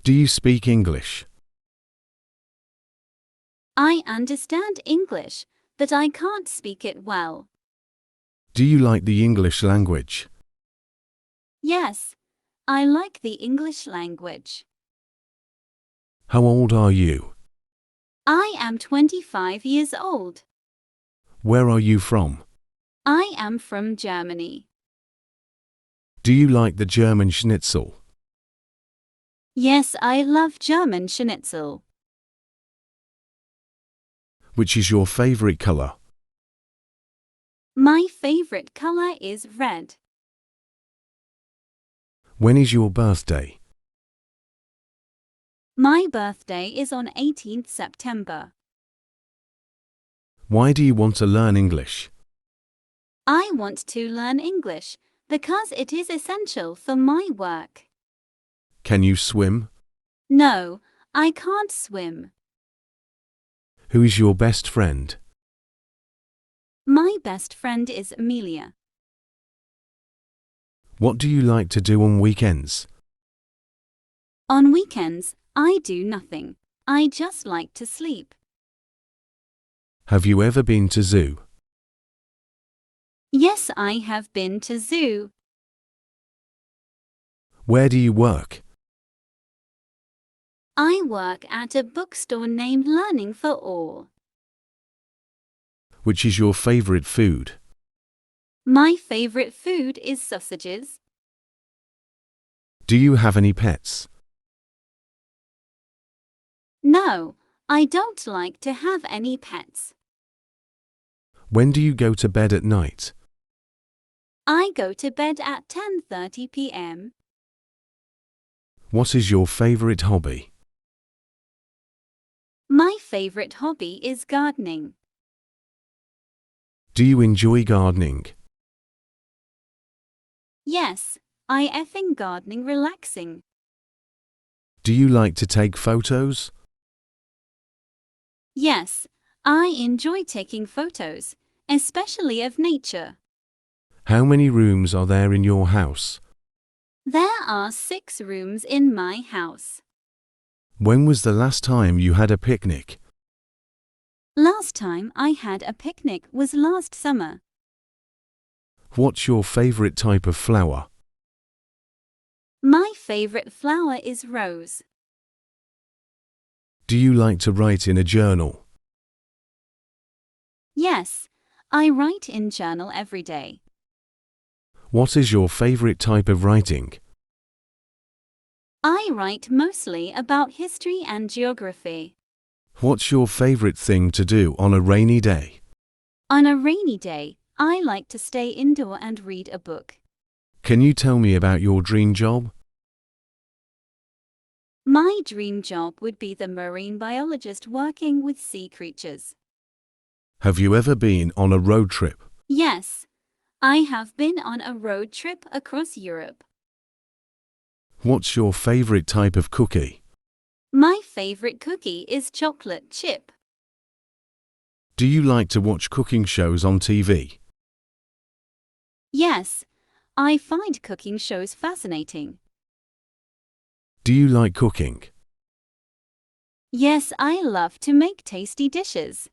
Do you speak English? I understand English, but I can't speak it well. Do you like the English language? Yes, I like the English language. How old are you? I am 25 years old. Where are you from? I am from Germany. Do you like the German schnitzel? Yes, I love German schnitzel. Which is your favorite color? My favorite color is red. When is your birthday? My birthday is on 18th September. Why do you want to learn English? I want to learn English because it is essential for my work. Can you swim? No, I can't swim. Who is your best friend? My best friend is Amelia. What do you like to do on weekends? On weekends, I do nothing. I just like to sleep. Have you ever been to zoo? Yes, I have been to zoo. Where do you work? I work at a bookstore named Learning for All. Which is your favorite food? My favorite food is sausages. Do you have any pets? No, I don't like to have any pets. When do you go to bed at night? I go to bed at 10:30 p.m. What is your favorite hobby? My favorite hobby is gardening. Do you enjoy gardening? Yes, I effing gardening relaxing. Do you like to take photos? Yes, I enjoy taking photos, especially of nature. How many rooms are there in your house? There are 6 rooms in my house. When was the last time you had a picnic? Last time I had a picnic was last summer. What's your favorite type of flower? My favorite flower is rose. Do you like to write in a journal? Yes, I write in journal every day. What is your favorite type of writing? I write mostly about history and geography. What's your favorite thing to do on a rainy day? On a rainy day, I like to stay indoor and read a book. Can you tell me about your dream job? My dream job would be the marine biologist working with sea creatures. Have you ever been on a road trip? Yes, I have been on a road trip across Europe. What's your favorite type of cookie? My favorite cookie is chocolate chip. Do you like to watch cooking shows on TV? Yes, I find cooking shows fascinating. Do you like cooking? Yes, I love to make tasty dishes.